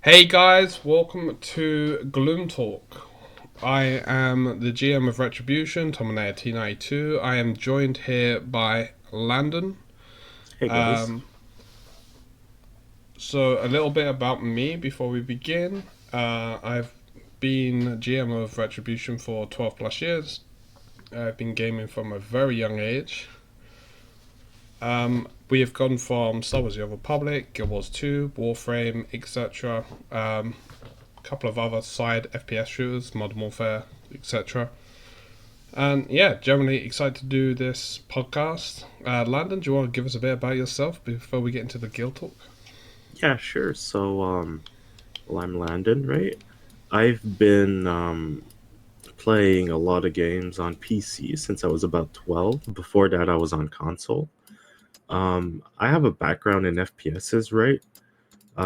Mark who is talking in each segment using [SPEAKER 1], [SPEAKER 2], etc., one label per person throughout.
[SPEAKER 1] Hey guys, welcome to Gloom Talk. I am the GM of Retribution, Tominator T92. I am joined here by Landon.
[SPEAKER 2] Hey guys.
[SPEAKER 1] Um, so, a little bit about me before we begin. I've been GM of Retribution for 12 plus years. I've been gaming from a very young age. We have gone from Star Wars: The Old Republic, Guild Wars 2, Warframe, etc. A couple of other side FPS shooters, Modern Warfare, etc. And yeah, generally excited to do this podcast. Landon, do you want to give us a bit about yourself before we get into the guild talk?
[SPEAKER 2] Yeah, sure. I'm Landon, right? I've been playing a lot of games on PC since I was about 12. Before that, I was on console. I have a background in FPSs, right?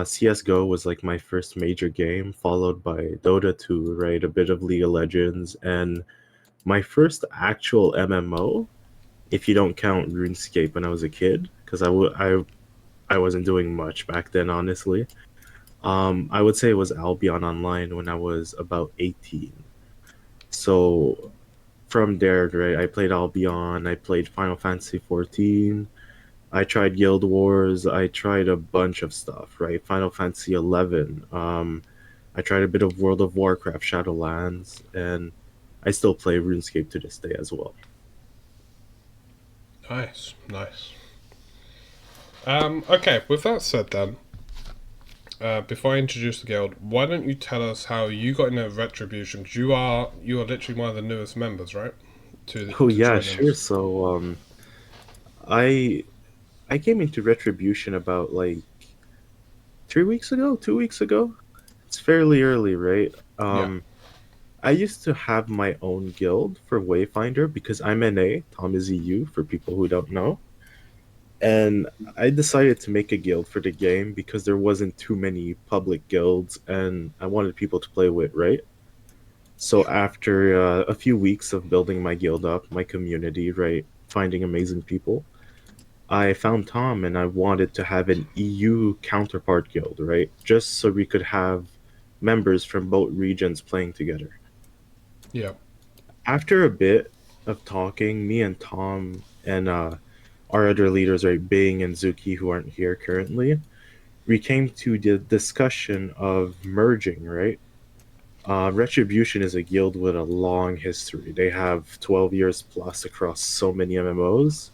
[SPEAKER 2] CS:GO was like my first major game, followed by Dota 2, right? A bit of League of Legends, and my first actual MMO, if you don't count RuneScape when I was a kid, because I wasn't doing much back then, honestly. I would say it was Albion Online when I was about 18. So from there, right, I played Albion, I played Final Fantasy 14, I tried Guild Wars, I tried a bunch of stuff, right? Final Fantasy 11. I tried a bit of World of Warcraft Shadowlands, and I still play RuneScape to this day as well.
[SPEAKER 1] Nice, nice. Okay, with that said, then, before I introduce the guild, why don't you tell us how you got into Retribution? 'Cause you are literally one of the newest members, right?
[SPEAKER 2] Oh
[SPEAKER 1] To
[SPEAKER 2] yeah,
[SPEAKER 1] joining
[SPEAKER 2] sure.
[SPEAKER 1] us.
[SPEAKER 2] I I came into Retribution about like 3 weeks ago, 2 weeks ago. It's fairly early, right?
[SPEAKER 1] Yeah.
[SPEAKER 2] I used to have my own guild for Wayfinder because I'm NA, Tom is EU for people who don't know. And I decided to make a guild for the game because there wasn't too many public guilds and I wanted people to play with, right? So after a few weeks of building my guild up, my community, right, finding amazing people, I found Tom and I wanted to have an EU counterpart guild, right? Just so we could have members from both regions playing together.
[SPEAKER 1] Yeah.
[SPEAKER 2] After a bit of talking, me and Tom and our other leaders, right, Bing and Zuki, who aren't here currently, we came to the discussion of merging, right? Retribution is a guild with a long history. They have 12 years plus across so many MMOs.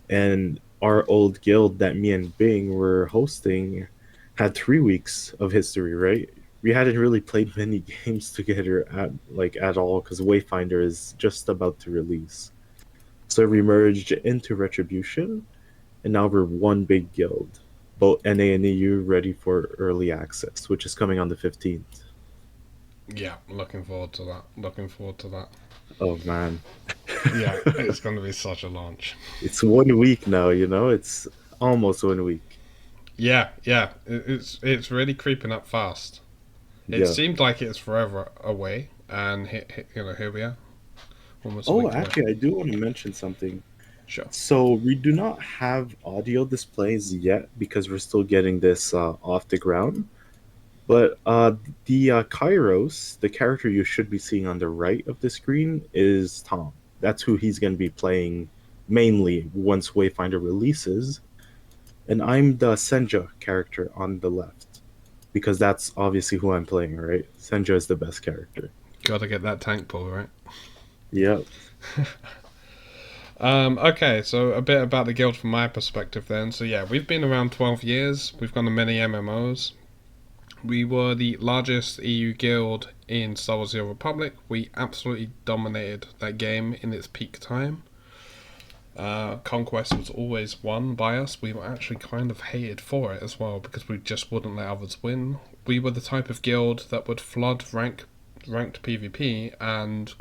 [SPEAKER 2] And our old guild that me and Bing were hosting had 3 weeks of history, right? We hadn't really played many games together at all because Wayfinder is just about to release. So we merged into Retribution, and now we're one big guild, both NA and EU ready for early access, which is coming on the 15th.
[SPEAKER 1] Yeah, looking forward to that. Looking forward to that.
[SPEAKER 2] Oh man.
[SPEAKER 1] Yeah, it's going to be such a launch.
[SPEAKER 2] It's 1 week now, it's almost 1 week.
[SPEAKER 1] Yeah, yeah, it's really creeping up fast. It
[SPEAKER 2] Yeah.
[SPEAKER 1] seemed like it's forever away, and here we are, almost a
[SPEAKER 2] Oh,
[SPEAKER 1] week away.
[SPEAKER 2] actually, I do want to mention something.
[SPEAKER 1] Sure.
[SPEAKER 2] So we do not have audio displays yet because we're still getting this off the ground. But the Kairos, the character you should be seeing on the right of the screen, is Tom. That's who he's going to be playing mainly once Wayfinder releases. And I'm the Senja character on the left because that's obviously who I'm playing, right? Senja is the best character.
[SPEAKER 1] Got to get that tank pull right.
[SPEAKER 2] Yep.
[SPEAKER 1] Okay, so a bit about the guild from my perspective then. So yeah, we've been around 12 years. We've gone to many MMOs. We were the largest EU guild in Star Wars: The Old Republic. We absolutely dominated that game in its peak time. Conquest was always won by us. We were actually kind of hated for it as well because we just wouldn't let others win. We were the type of guild that would flood ranked PvP and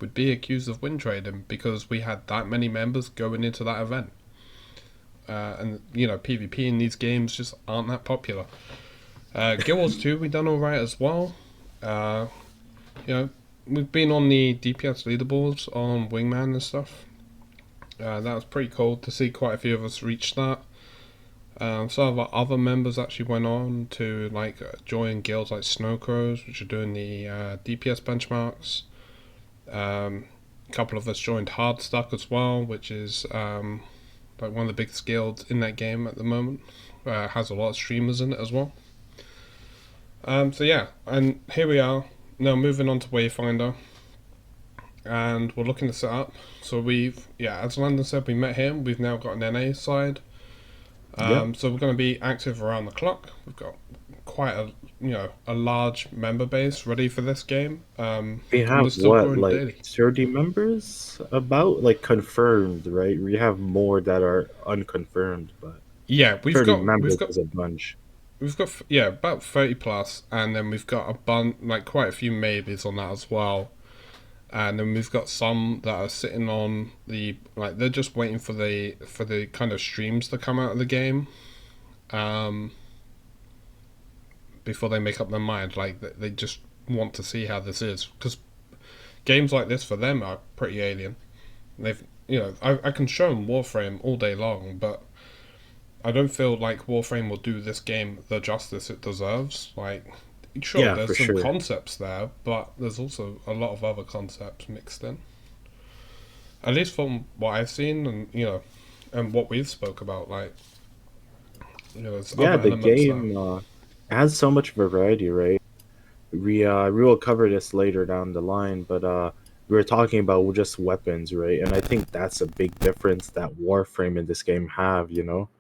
[SPEAKER 1] would be accused of win trading because we had that many members going into that event. And PvP in these games just aren't that popular. Guild Wars 2 we done alright as well. Uh, you know, we've been on the DPS leaderboards on Wingman and stuff. That was pretty cool to see quite a few of us reach that. Some of our other members actually went on to like join guilds like Snow Crows, which are doing the DPS benchmarks. A couple of us joined Hardstuck as well, which is like one of the biggest guilds in that game at the moment. Has a lot of streamers in it as well. So yeah, and here we are now moving on to Wayfinder, and we're looking to set up. So as Landon said, we met him. We've now got an NA side.
[SPEAKER 2] Yeah.
[SPEAKER 1] So we're going to be active around the clock. We've got quite a large member base ready for this game.
[SPEAKER 2] We
[SPEAKER 1] And we're
[SPEAKER 2] have
[SPEAKER 1] still
[SPEAKER 2] what,
[SPEAKER 1] growing
[SPEAKER 2] like
[SPEAKER 1] daily.
[SPEAKER 2] 30 members about, like confirmed, right? We have more that are unconfirmed, but
[SPEAKER 1] Yeah,
[SPEAKER 2] 30 members is a bunch.
[SPEAKER 1] we've got yeah about 30 plus, and then we've got a bunch like quite a few maybes on that as well. And then we've got some that are sitting on the like they're just waiting for the kind of streams to come out of the game. Um, Before they make up their mind. Like they just want to see how this is because games like this for them are pretty alien. They've I can show them Warframe all day long, but I don't feel like Warframe will do this game the justice it deserves. Like, sure,
[SPEAKER 2] Yeah, for
[SPEAKER 1] there's some
[SPEAKER 2] sure.
[SPEAKER 1] concepts there, but there's also a lot of other concepts mixed in. At least from what I've seen, and what we've spoke about, like there's
[SPEAKER 2] Yeah,
[SPEAKER 1] other
[SPEAKER 2] the
[SPEAKER 1] elements there.
[SPEAKER 2] game has so much variety, right? We will cover this later down the line, but we were talking about just weapons, right? And I think that's a big difference that Warframe in this game have, you know?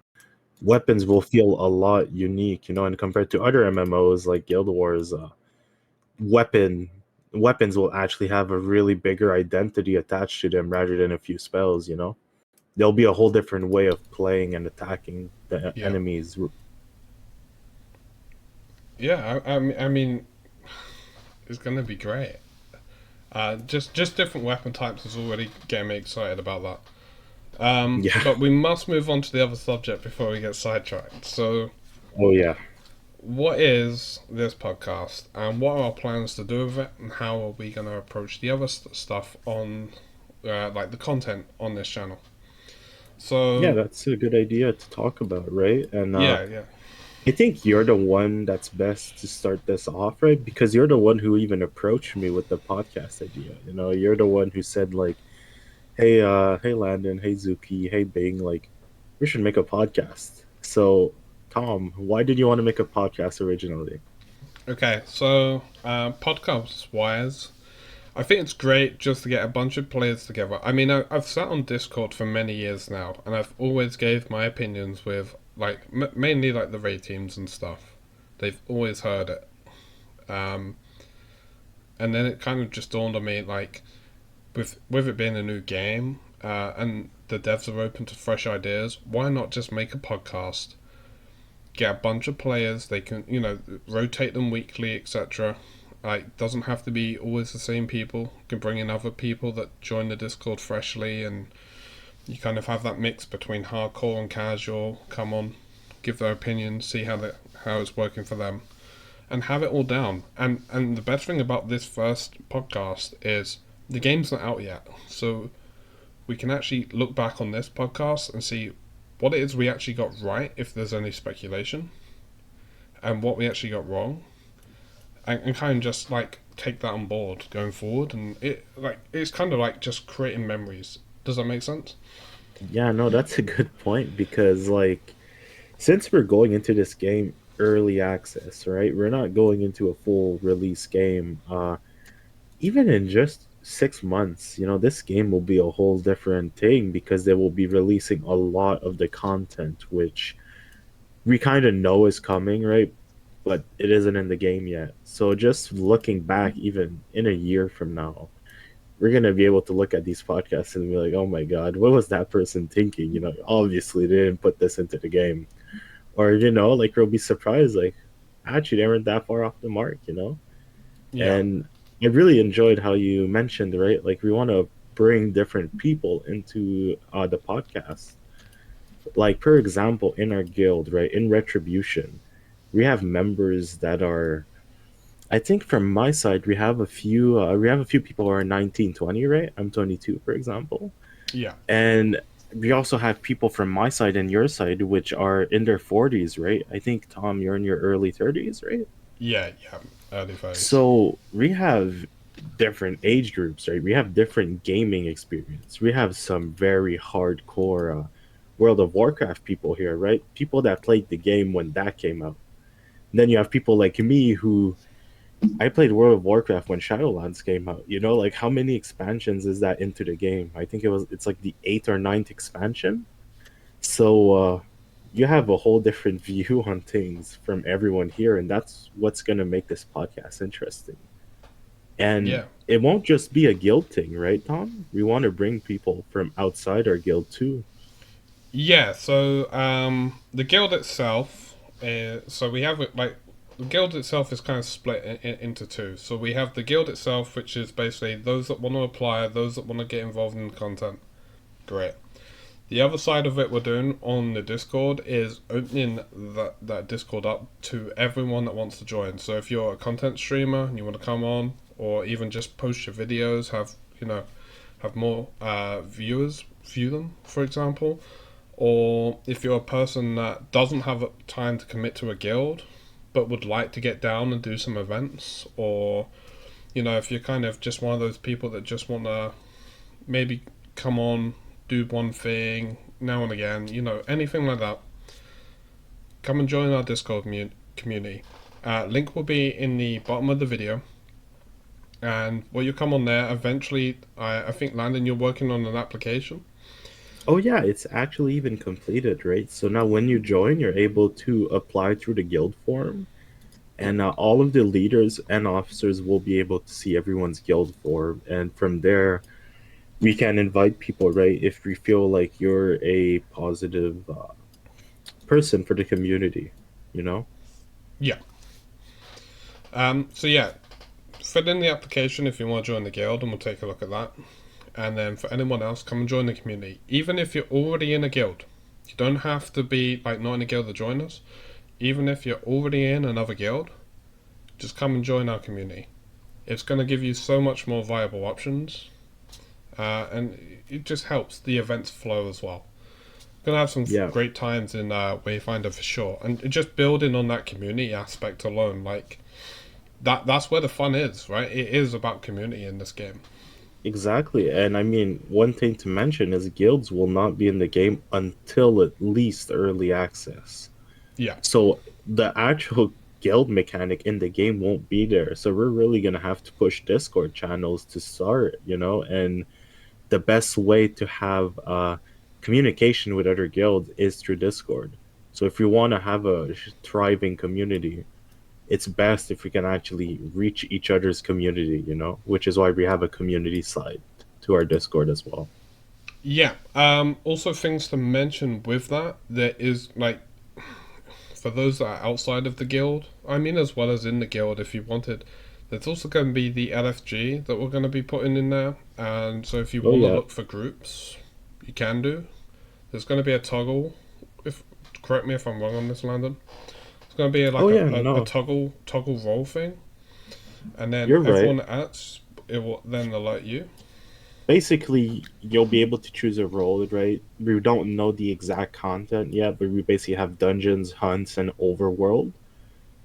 [SPEAKER 2] Weapons will feel a lot unique, you know, and compared to other MMOs like Guild Wars, weapon weapons will actually have a really bigger identity attached to them rather than a few spells, you know? There'll be a whole different way of playing and attacking the
[SPEAKER 1] Yeah,
[SPEAKER 2] enemies.
[SPEAKER 1] yeah. I mean, it's gonna be great. Just different weapon types is already getting me excited about that.
[SPEAKER 2] Yeah.
[SPEAKER 1] But we must move on to the other subject before we get sidetracked. So,
[SPEAKER 2] Oh yeah.
[SPEAKER 1] what is this podcast, and what are our plans to do with it, and how are we going to approach the other stuff on, like the content on this channel?
[SPEAKER 2] Yeah,
[SPEAKER 1] So,
[SPEAKER 2] that's a good idea to talk about, right? And
[SPEAKER 1] yeah, yeah,
[SPEAKER 2] I think you're the one that's best to start this off, right? Because you're the one who even approached me with the podcast idea. You know, you're the one who said like, "Hey, hey Landon, hey Zuki, hey Bing, like, we should make a podcast." So, Tom, why did you want to make a podcast originally?
[SPEAKER 1] okay. So, podcast wise, I think it's great just to get a bunch of players together. I mean, I've sat on Discord for many years now, and I've always gave my opinions with like mainly like the raid teams and stuff. They've always heard it. Um, and then it kind of just dawned on me like with it being a new game, and the devs are open to fresh ideas, why not just make a podcast, get a bunch of players, they can rotate them weekly, etc. Like, doesn't have to be always the same people, you can bring in other people that join the Discord freshly, and you kind of have that mix between hardcore and casual come on, give their opinions, see how it's working for them, and have it all down. And the best thing about this first podcast is the game's not out yet, so we can actually look back on this podcast and see what it is we actually got right, if there's any speculation, and what we actually got wrong, and kind of just like take that on board going forward. And it's kind of like just creating memories. Does that make sense?
[SPEAKER 2] Yeah, no, that's a good point because like since we're going into this game early access, right? We're not going into a full release game. Even in just 6 months, you know, this game will be a whole different thing because they will be releasing a lot of the content, which we kind of know is coming, right? But it isn't in the game yet. So just looking back, even in a year from now, we're gonna be able to look at these podcasts and be like, "Oh my God, what was that person thinking?" You know, obviously they didn't put this into the game, or you know, like we'll be surprised, like, actually they weren't that far off the mark, you know.
[SPEAKER 1] Yeah,
[SPEAKER 2] And I really enjoyed how you mentioned, right? Like we want to bring different people into the podcast. Like, for example, in our guild, right, in Retribution, we have members that are. I think from my side, we have a few. We have a few people who are 19, 20, right? I'm 22, for example,
[SPEAKER 1] yeah,
[SPEAKER 2] and we also have people from my side and your side, which are in their 40s, right? I think, Tom, you're in your early 30s, right?
[SPEAKER 1] Yeah, yeah, early 30s.
[SPEAKER 2] So we have different age groups, right? We have different gaming experience. We have some very hardcore World of Warcraft people here, right? People that played the game when that came out. Then you have people like me who I played World of Warcraft when Shadowlands came out. You know, like how many expansions is that into the game? I think it's like the eighth or ninth expansion. So you have a whole different view on things from everyone here, and that's what's gonna make this podcast interesting. And
[SPEAKER 1] Yeah.
[SPEAKER 2] it won't just be a guild thing, right, Tom? We want to bring people from outside our guild too.
[SPEAKER 1] Yeah, so the guild itself, so we have it like the guild itself is kind of split into two. So we have the guild itself, which is basically those that want to apply, those that want to get involved in the content. Great. The other side of it we're doing on the Discord is opening that Discord up to everyone that wants to join. So if you're a content streamer and you want to come on, or even just post your videos, have more viewers view them, for example, or if you're a person that doesn't have time to commit to a guild but would like to get down and do some events, or if you're kind of just one of those people that just want to maybe come on, do one thing now and again, anything like that, come and join our Discord community. Link will be in the bottom of the video, and you come on there eventually. I think, Landon, you're working on an application.
[SPEAKER 2] Oh yeah, it's actually even completed, right? So now when you join, you're able to apply through the guild form, and all of the leaders and officers will be able to see everyone's guild form, and from there we can invite people, right? If we feel like you're a positive person for the community, you know?
[SPEAKER 1] Yeah. So yeah, fill in the application if you want to join the guild, and we'll take a look at that. And then for anyone else, come and join the community. Even if you're already in a guild, you don't have to be like not in a guild to join us. Even if you're already in another guild, just come and join our community. It's going to give you so much more viable options, and it just helps the events flow as well. Gonna have some
[SPEAKER 2] Yeah,
[SPEAKER 1] great times in Wayfinder for sure, and just building on that community aspect alone, like that's where the fun is, right? It is about community in this game.
[SPEAKER 2] exactly. And I mean, one thing to mention is guilds will not be in the game until at least early access.
[SPEAKER 1] Yeah,
[SPEAKER 2] So the actual guild mechanic in the game won't be there. So we're really gonna have to push Discord channels to start, you know, and the best way to have communication with other guilds is through Discord. So if you want to have a thriving community, it's best if we can actually reach each other's community, you know, which is why we have a community side to our Discord as well.
[SPEAKER 1] yeah. Also, things to mention with that, there is like for those that are outside of the guild. I mean, as well as in the guild, if you wanted. There's also going to be the LFG that we're going to be putting in there, and so if you
[SPEAKER 2] Oh
[SPEAKER 1] want to
[SPEAKER 2] yeah.
[SPEAKER 1] look for groups, you can do. There's going to be a toggle. If correct me if I'm wrong on this, Landon. It's going to be
[SPEAKER 2] Oh
[SPEAKER 1] like
[SPEAKER 2] yeah,
[SPEAKER 1] a
[SPEAKER 2] no.
[SPEAKER 1] toggle roll thing, and then
[SPEAKER 2] You're right.
[SPEAKER 1] everyone that adds it will then alert you.
[SPEAKER 2] Basically, you'll be able to choose a role, right? We don't know the exact content yet, but we basically have dungeons, hunts, and overworld.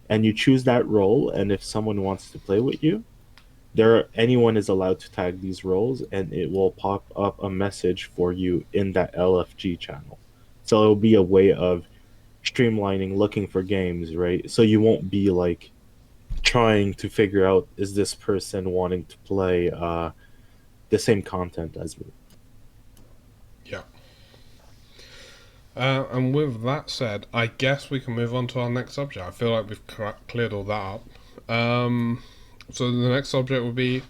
[SPEAKER 2] And you choose that role, and if someone wants to play with you, anyone is allowed to tag these roles, and it will pop up a message for you in that LFG channel. So it'll be a way of streamlining looking for games, right? So you won't be like trying to figure out, is this person wanting to play the same content as me.
[SPEAKER 1] Yeah. And with that said, I guess we can move on to our next subject. I feel like we've cleared all that up. So the next subject would be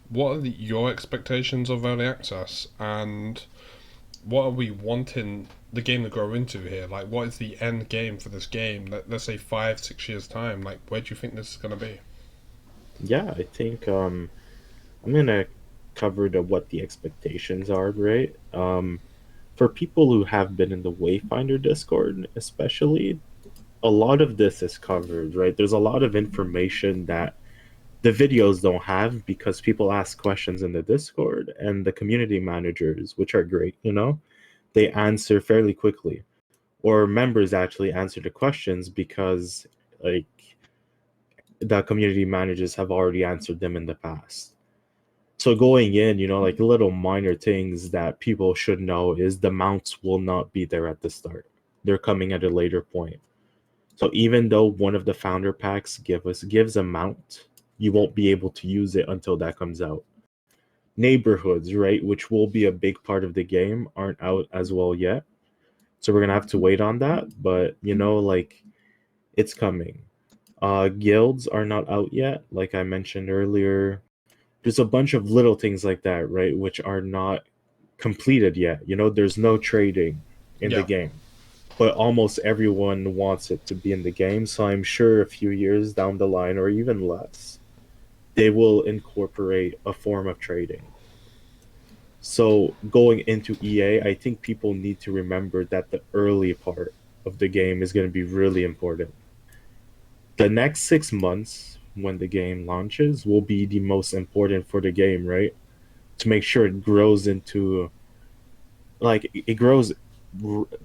[SPEAKER 1] what are your expectations of early access, and what are we wanting the game to grow into here? Like, what is the end game for this game? Let's say 5, 6 years time. Like, where do you think this is going to be?
[SPEAKER 2] Yeah, I think I'm gonna cover what the expectations are, right? For people who have been in the Wayfinder Discord, especially, a lot of this is covered, right? There's a lot of information that the videos don't have because people ask questions in the Discord and the community managers, which are great, you know, they answer fairly quickly, or members actually answer the questions because like the community managers have already answered them in the past. So going in, like little minor things that people should know is the mounts will not be there at the start. They're coming at a later point. So even though one of the founder packs gives a mount, you won't be able to use it until that comes out. Neighborhoods, right, which will be a big part of the game, aren't out as well yet. So we're gonna have to wait on that. But like it's coming. Guilds are not out yet, like I mentioned earlier. There's a bunch of little things like that, right, which are not completed yet. There's no trading in the
[SPEAKER 1] Yeah.
[SPEAKER 2] game, but almost everyone wants it to be in the game. So I'm sure a few years down the line, or even less, they will incorporate a form of trading. So going into EA, I think people need to remember that the early part of the game is going to be really important. The next 6 months, when the game launches, will be the most important for the game, right? To make sure it grows into, like, it grows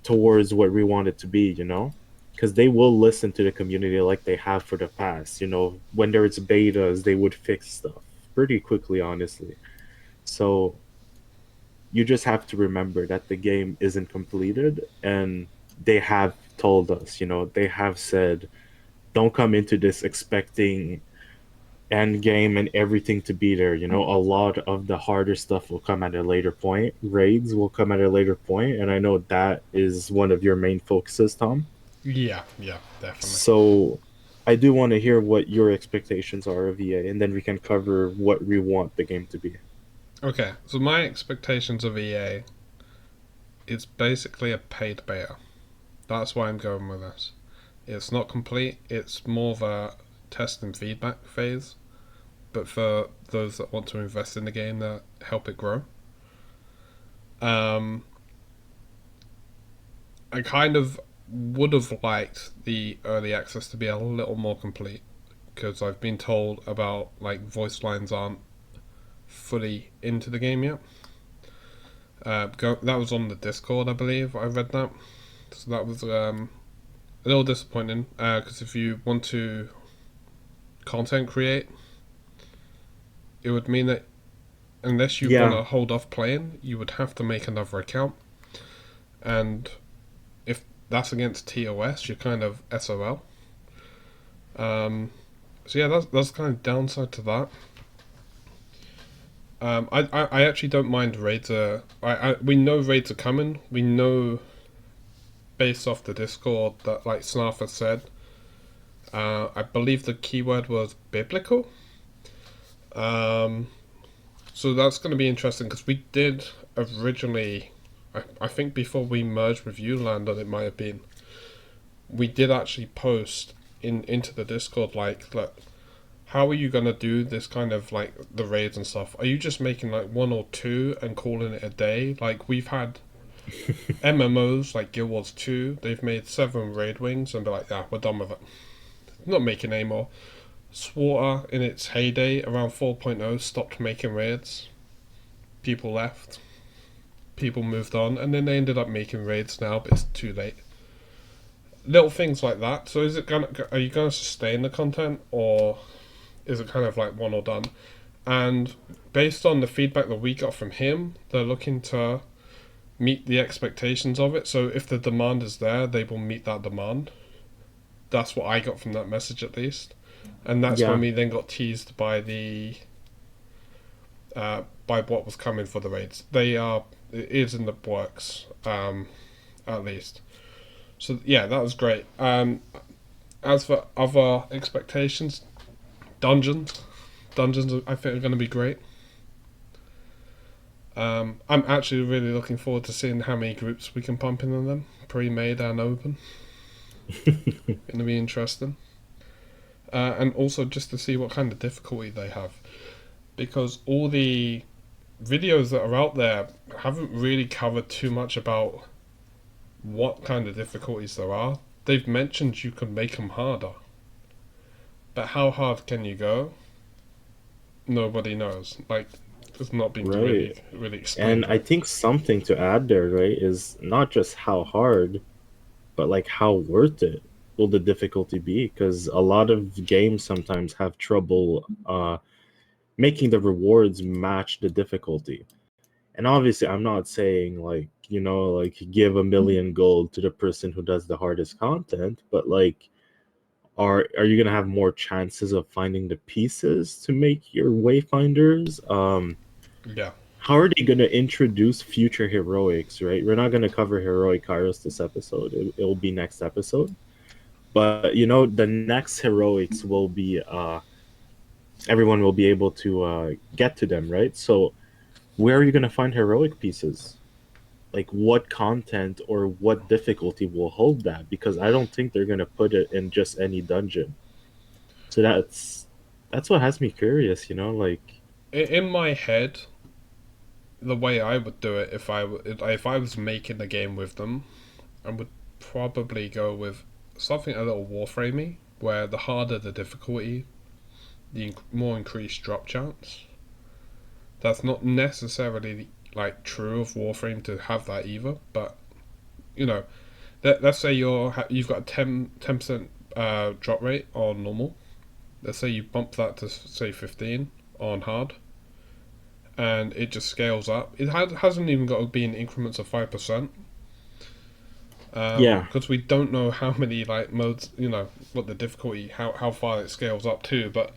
[SPEAKER 2] towards what we want it to be, because they will listen to the community like they have for the past. When there's betas, they would fix stuff pretty quickly, honestly. So you just have to remember that the game isn't completed, and they have told us, they have said, don't come into this expecting end game and everything to be there. A lot of the harder stuff will come at a later point. Raids will come at a later point, and I know that is one of your main focuses, Tom.
[SPEAKER 1] Yeah, yeah, definitely.
[SPEAKER 2] So I do want to hear what your expectations are of EA, and then we can cover what we want the game to be.
[SPEAKER 1] Okay, so my expectations of EA is basically a paid beta. That's why I'm going with this. It's not complete, it's more of a test and feedback phase, but for those that want to invest in the game that help it grow. Um, I kind of would have liked the early access to be a little more complete because I've been told about like voice lines aren't fully into the game yet. That was on the Discord, I believe. I read that, so that was a little disappointing. Because if you want to content create, it would mean that unless you want
[SPEAKER 2] Yeah,
[SPEAKER 1] to hold off playing, you would have to make another account, and if that's against TOS, you're kind of SOL. So yeah, that's kind of downside to that. I actually don't mind raids. We know raids are coming. We know based off the Discord that like Snarf has said. I believe the keyword was biblical. Um, so that's going to be interesting because we did originally. I think before we merged with Uland, and it might have been, we did actually post into the Discord like, look, how are you gonna do this kind of like the raids and stuff? Are you just making like one or two and calling it a day? Like we've had MMOs like Guild Wars 2, they've made 7 raid wings and be like, yeah, we're done with it. Not making any more. Slaughter in its heyday around 4.0 stopped making raids. People left. People moved on, and then they ended up making raids now, but it's too late. Little things like that. So are you gonna sustain the content, or is it kind of like one or done? And based on the feedback that we got from him, they're looking to meet the expectations of it. So if the demand is there, they will meet that demand. That's what I got from that message, at least. And that's when
[SPEAKER 2] yeah.
[SPEAKER 1] we then got teased by by what was coming for the raids. It is in the works, at least. So yeah, that was great. As for other expectations, dungeons, dungeons I think are going to be great. I'm actually really looking forward to seeing how many groups we can pump in them, pre-made and open. Going to be interesting. And also just to see what kind of difficulty they have, because all the videos that are out there haven't really covered too much about what kind of difficulties there are. They've mentioned you can make them harder, but how hard can you go? Nobody knows. Like It's not been
[SPEAKER 2] right.
[SPEAKER 1] really
[SPEAKER 2] And
[SPEAKER 1] explained
[SPEAKER 2] I
[SPEAKER 1] right.
[SPEAKER 2] think something to add there, right, is not just how hard, but like how worth it will the difficulty be? Because a lot of games sometimes have trouble making the rewards match the difficulty. And obviously, I'm not saying like, like give 1 million gold to the person who does the hardest content, but like, are you gonna have more chances of finding the pieces to make your wayfinders?
[SPEAKER 1] Yeah,
[SPEAKER 2] How are they gonna introduce future heroics? Right, we're not gonna cover heroic Kairos this episode. It'll be next episode. But the next heroics will be everyone will be able to get to them, right? So where are you gonna find heroic pieces? Like what content or what difficulty will hold that? Because I don't think they're gonna put it in just any dungeon. So that's what has me curious, like
[SPEAKER 1] in my head, the way I would do it if I was making the game with them, I would probably go with something a little warframey, where the harder the difficulty, the more increased drop chance. That's not necessarily like true of Warframe to have that either, but you know, let's say you've got a 10% drop rate on normal. Let's say you bump that to say 15 on hard, and it just scales up. Hasn't even got to be in increments of 5%,
[SPEAKER 2] yeah,
[SPEAKER 1] because we don't know how many like modes, what the difficulty, how far it scales up to. But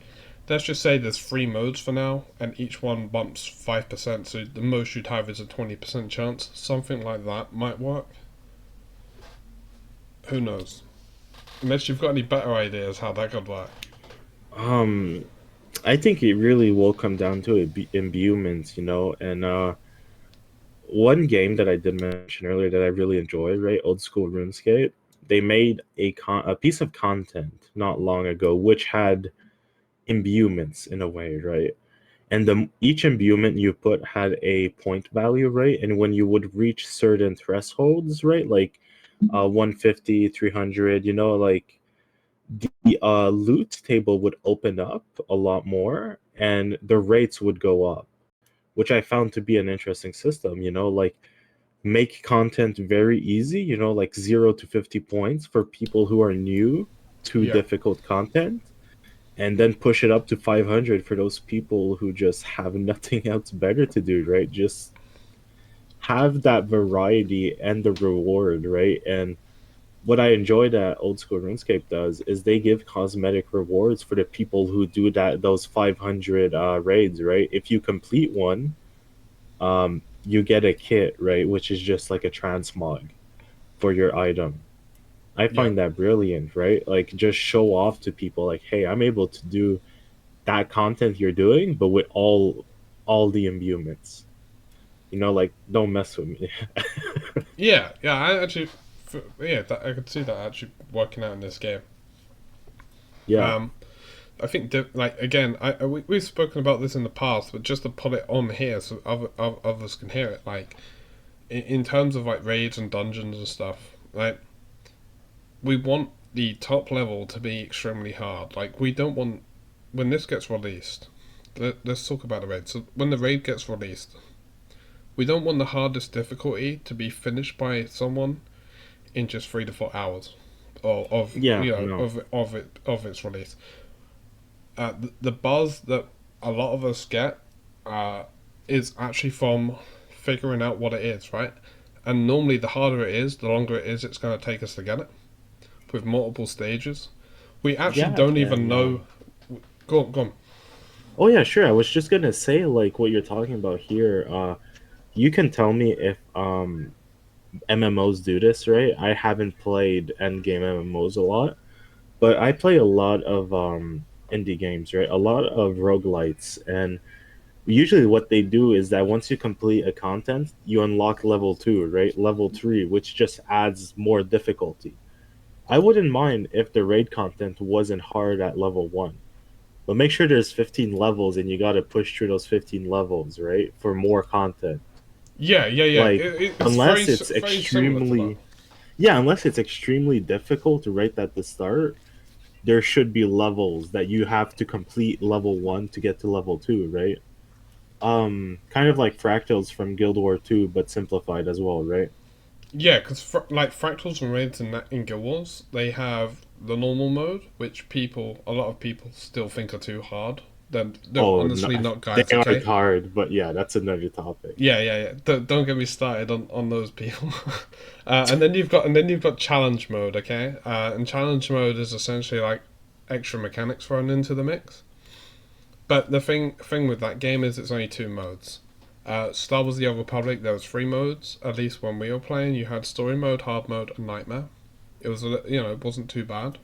[SPEAKER 1] let's just say there's 3 modes for now, and each one bumps 5%. So the most you'd have is a 20% chance. Something like that might work. Who knows? Unless you've got any better ideas how that could work.
[SPEAKER 2] um I think it really will come down to imbuements, and one game that I did mention earlier that I really enjoy, right? Old school RuneScape. They made a piece of content not long ago which had imbuements in a way, right? And each imbuement you put had a point value, right? And when you would reach certain thresholds, right, like 150, 300, like the loot table would open up a lot more and the rates would go up, which I found to be an interesting system, like make content very easy, like 0 to 50 points for people who are new to
[SPEAKER 1] Yeah,
[SPEAKER 2] difficult content, and then push it up to 500 for those people who just have nothing else better to do, right? Just have that variety and the reward, right? And what I enjoy that old school RuneScape does is they give cosmetic rewards for the people who do those 500 raids, right? If you complete one, you get a kit, right, which is just like a transmog for your item. I
[SPEAKER 1] yeah,
[SPEAKER 2] find that brilliant, right? Like just show off to people like, hey, I'm able to do that content you're doing, but with all the imbuements. Like don't mess with me.
[SPEAKER 1] yeah, yeah. I actually, yeah, I could see that actually working out in this game.
[SPEAKER 2] Yeah.
[SPEAKER 1] Um, I think like again, we've spoken about this in the past, but just to put it on here so others can hear it. Like in terms of like raids and dungeons and stuff, right? We want the top level to be extremely hard. Like we don't want when this gets released. Let's talk about the raid. So when the raid gets released, we don't want the hardest difficulty to be finished by someone in just 3 to 4 hours, or of
[SPEAKER 2] Yeah, no.
[SPEAKER 1] of its release. The buzz that a lot of us get uh, is actually from figuring out what it is, right? And normally, the harder it is, the longer it is, it's going to take us to get it with multiple stages. We actually
[SPEAKER 2] Yeah,
[SPEAKER 1] don't even
[SPEAKER 2] and
[SPEAKER 1] know. Go on, go on.
[SPEAKER 2] oh yeah, sure. I was just gonna say like what you're talking about here. You can tell me if MMOs do this, right? I haven't played endgame MMOs a lot, but I play a lot of indie games, right? A lot of roguelites, and usually what they do is that once you complete a content, you unlock level 2, right? Level 3, which just adds more difficulty. I wouldn't mind if the raid content wasn't hard at level 1. But make sure there's 15 levels and you got to push through those 15 levels, right? For more content.
[SPEAKER 1] Yeah, yeah, yeah.
[SPEAKER 2] Like
[SPEAKER 1] It's
[SPEAKER 2] unless it's
[SPEAKER 1] very similar to that.
[SPEAKER 2] extremely yeah, unless it's extremely difficult right at the start, there should be levels that you have to complete level 1 to get to level 2, right? Kind of like fractals from Guild War 2, but simplified as well, right?
[SPEAKER 1] Yeah, because like fractals and raids in Guild Wars, they have the normal mode, which a lot of people still think are too hard. They're
[SPEAKER 2] Oh, no,
[SPEAKER 1] honestly not,
[SPEAKER 2] they
[SPEAKER 1] guys.
[SPEAKER 2] are
[SPEAKER 1] Okay.
[SPEAKER 2] hard, but yeah, that's another topic.
[SPEAKER 1] Yeah, yeah, yeah. Don't get me started on those people. And then you've got challenge mode. Okay, and challenge mode is essentially like extra mechanics thrown into the mix. But the thing with that game is it's only two modes. Star Wars: The Old Republic, there was three modes. At least when we were playing, you had story mode, hard mode, and nightmare. It was it wasn't too bad.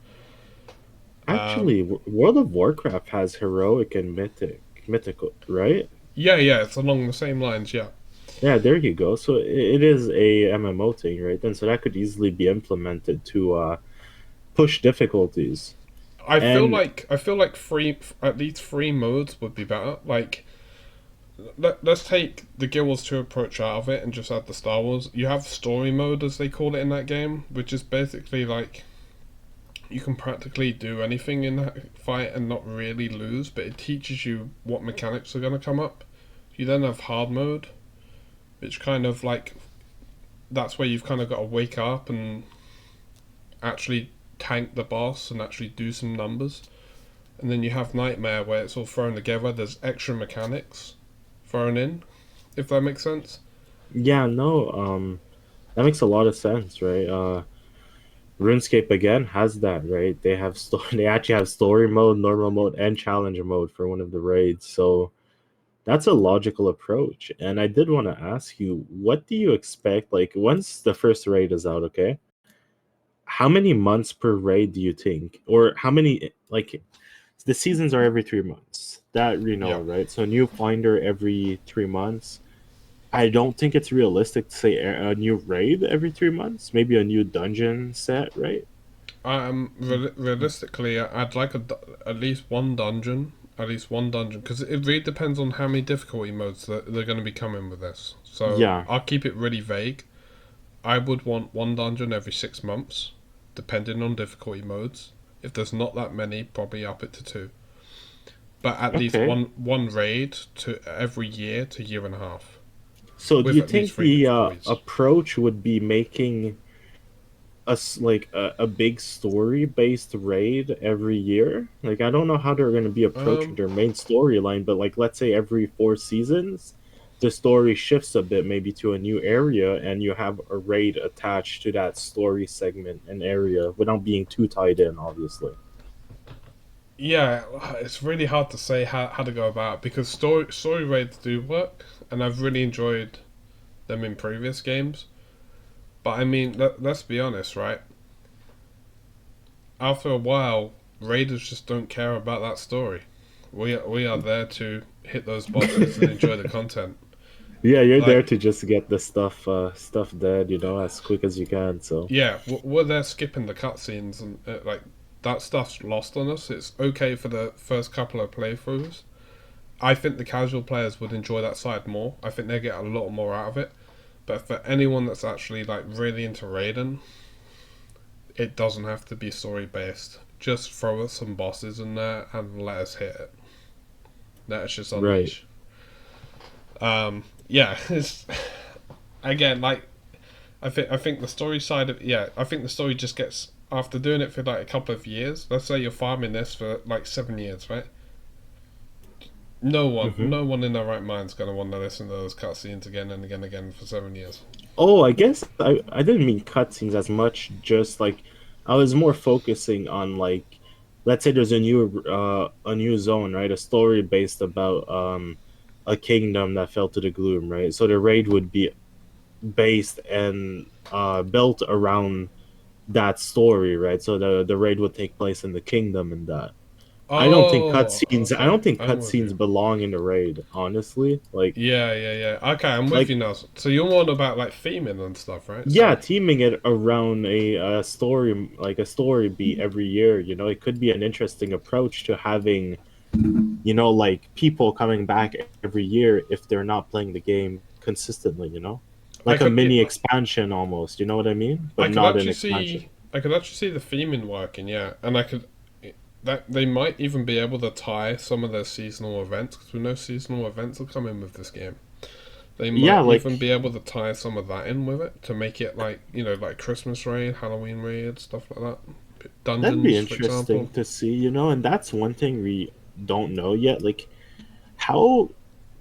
[SPEAKER 1] Um,
[SPEAKER 2] Actually, World of Warcraft has heroic and mythical, right?
[SPEAKER 1] yeah, yeah, it's along the same lines. Yeah,
[SPEAKER 2] Yeah, there you go. So it is a MMO thing, right? Then so that could easily be implemented to push difficulties. And
[SPEAKER 1] I feel like at least three modes would be better. Like let's take the Guild Wars 2 approach out of it and just add the Star Wars. You have story mode, as they call it in that game, which is basically like you can practically do anything in that fight and not really lose, but it teaches you what mechanics are going to come up. You then have hard mode, which kind of like that's where you've kind of got to wake up and actually tank the boss and actually do some numbers. And then you have Nightmare, where it's all thrown together. There's extra mechanics thrown in, if that makes sense.
[SPEAKER 2] yeah, no, that makes a lot of sense, right? RuneScape again has that, right? They have they actually have story mode, normal mode, and challenge mode for one of the raids. So that's a logical approach. And I did want to ask you, what do you expect? Like once the first raid is out, okay? How many months per raid do you think? Or how many like the seasons are every 3 months. That we know,
[SPEAKER 1] Yeah.
[SPEAKER 2] right? So new finder every 3 months. I don't think it's realistic to say a new raid every 3 months. Maybe a new dungeon set, right?
[SPEAKER 1] Realistically, I'd like at least one dungeon. At least one dungeon, because it really depends on how many difficulty modes that they're going to be coming with this. So
[SPEAKER 2] Yeah.
[SPEAKER 1] I'll keep it really vague. I would want one dungeon every 6 months, depending on difficulty modes. If there's not that many, probably up it to two. But at least
[SPEAKER 2] Okay.
[SPEAKER 1] one raid to every year to year and a half,
[SPEAKER 2] So do
[SPEAKER 1] with
[SPEAKER 2] you
[SPEAKER 1] at least
[SPEAKER 2] think
[SPEAKER 1] three
[SPEAKER 2] the
[SPEAKER 1] difficulties.
[SPEAKER 2] approach would be making us like a big story based raid every year? Like I don't know how they're going to be approaching
[SPEAKER 1] Um,
[SPEAKER 2] their main storyline, but like let's say every 4 seasons, the story shifts a bit, maybe to a new area, and you have a raid attached to that story segment and area without being too tied in, obviously.
[SPEAKER 1] yeah, it's really hard to say how to go about it because story raids do work, and I've really enjoyed them in previous games. But I mean, let's be honest, right? After a while, raiders just don't care about that story. We are there to hit those bosses and enjoy the content.
[SPEAKER 2] Yeah, you're there
[SPEAKER 1] Like,
[SPEAKER 2] to just get the stuff dead, as quick as you can. So
[SPEAKER 1] yeah, we're there skipping the cutscenes and like that stuff's lost on us. It's okay for the first couple of playthroughs. I think the casual players would enjoy that side more. I think they get a lot more out of it. But for anyone that's actually like really into Raiden, it doesn't have to be story based. Just throw us some bosses in there and let us hit it. Let us just
[SPEAKER 2] right.
[SPEAKER 1] unleash. Yeah, it's again like I think the story side of I think the story just gets after doing it for like a couple of years. Let's say you're farming this for like 7 years, right? No one,
[SPEAKER 2] hmm
[SPEAKER 1] no one in their right mind's gonna want to listen to those cutscenes again and again and again for 7 years.
[SPEAKER 2] Oh, I guess I didn't mean cutscenes as much. Just like I was more focusing on like, let's say there's a new zone, right? A story based about a kingdom that fell to the gloom, right? So the raid would be based and built around that story, right? So the raid would take place in the kingdom and that.
[SPEAKER 1] Oh,
[SPEAKER 2] I
[SPEAKER 1] okay,
[SPEAKER 2] don't think
[SPEAKER 1] I'm with
[SPEAKER 2] cutscenes
[SPEAKER 1] you.
[SPEAKER 2] belong in the raid, honestly.
[SPEAKER 1] Yeah, yeah, yeah. Okay, I'm with
[SPEAKER 2] Like
[SPEAKER 1] you now. So you're more about like theming and stuff, right?
[SPEAKER 2] yeah,
[SPEAKER 1] So
[SPEAKER 2] teaming it around a story, like a story beat every year, it could be an interesting approach to having, like people coming back every year if they're not playing the game consistently,
[SPEAKER 1] I
[SPEAKER 2] like a
[SPEAKER 1] could,
[SPEAKER 2] mini expansion almost, you know what I mean?
[SPEAKER 1] I
[SPEAKER 2] But
[SPEAKER 1] could
[SPEAKER 2] not an
[SPEAKER 1] actually
[SPEAKER 2] expansion.
[SPEAKER 1] see, I could actually see the theming working, yeah, and I could. that they might even be able to tie some of their seasonal events, because we know seasonal events will come in with this game. They
[SPEAKER 2] Yeah,
[SPEAKER 1] might even
[SPEAKER 2] like
[SPEAKER 1] be able to tie some of that in with it to make it like, like Christmas raid, Halloween raid, stuff like that.
[SPEAKER 2] that'd be
[SPEAKER 1] Dungeons, for
[SPEAKER 2] interesting
[SPEAKER 1] example.
[SPEAKER 2] to see, and that's one thing we don't know yet. Like, how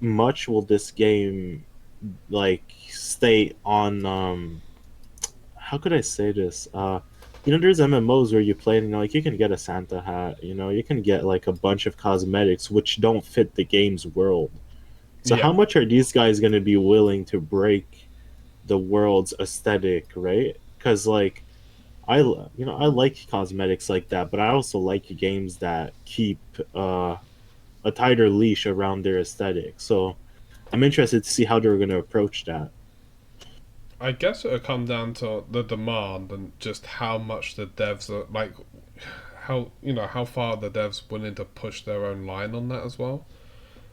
[SPEAKER 2] much will this game like stay on how could I say this? There's MMOs where you play and like you can get a Santa hat, you can get like a bunch of cosmetics which don't fit the game's world. So
[SPEAKER 1] Yeah,
[SPEAKER 2] how much are these guys going to be willing to break the world's aesthetic, right? Because like I like cosmetics like that, but I also like games that keep a tighter leash around their aesthetic. So I'm interested to see how they're going to approach that.
[SPEAKER 1] I guess it'll come down to the demand and just how much the devs are like, how far the devs willing to push their own line on that as well.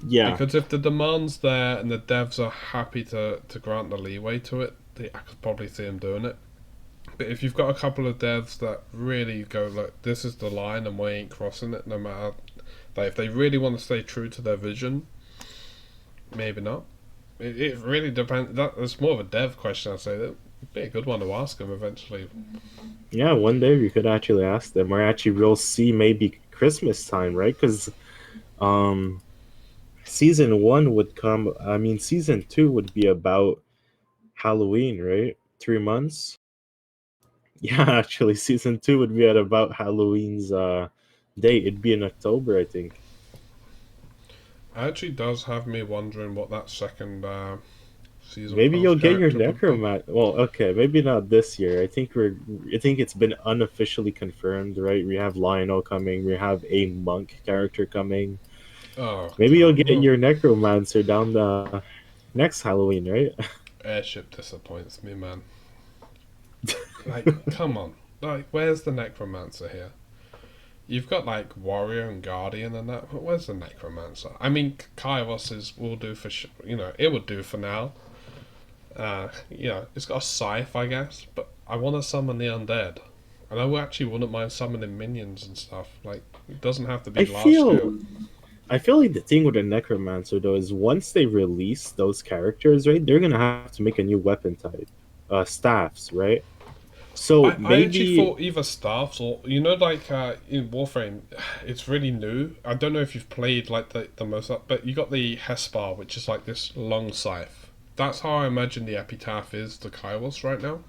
[SPEAKER 2] Yeah,
[SPEAKER 1] Because if the demand's there and the devs are happy to grant the leeway to it, I could probably see them doing it. But if you've got a couple of devs that really go, look, this is the line and we ain't crossing it, no matter, like, if they really want to stay true to their vision, maybe not. It really depends. That's more of a dev question, I'd say. That'd be a good one to ask them eventually.
[SPEAKER 2] yeah. One day we could actually ask them, or actually we'll see maybe Christmas time, right? Because um, season one would come. I mean, season two would be about Halloween, right? 3 months. Yeah, actually, season two would be at about Halloween's date. It'd be in October, I think.
[SPEAKER 1] It actually does have me wondering what that second season
[SPEAKER 2] Maybe
[SPEAKER 1] pass
[SPEAKER 2] you'll get your
[SPEAKER 1] character would be.
[SPEAKER 2] necromancer. Well, okay, maybe not this year. I think it's been unofficially confirmed, right? We have Lionel coming. We have a monk character coming.
[SPEAKER 1] Oh
[SPEAKER 2] Maybe you'll
[SPEAKER 1] god,
[SPEAKER 2] get
[SPEAKER 1] no.
[SPEAKER 2] your necromancer down the next Halloween, right?
[SPEAKER 1] Airship disappoints me, man. Like, come on. Like, where's the Necromancer here? You've got like Warrior and Guardian and that, but where's the Necromancer? I mean, Kairos will do for it would do for now. It's got a scythe, I guess, but I want to summon the undead. And I actually wouldn't mind summoning minions and stuff. Like, it doesn't have to
[SPEAKER 2] I
[SPEAKER 1] be large scale.
[SPEAKER 2] feel I feel like the thing with a necromancer though is once they release those characters, right, they're gonna have to make a new weapon type, staffs, right? So
[SPEAKER 1] I actually
[SPEAKER 2] maybe
[SPEAKER 1] thought either staffs or like in Warframe, it's really new. I don't know if you've played like the most up, but you got the Hespar, which is like this long scythe. That's how I imagine the epitaph is to Kairos right now.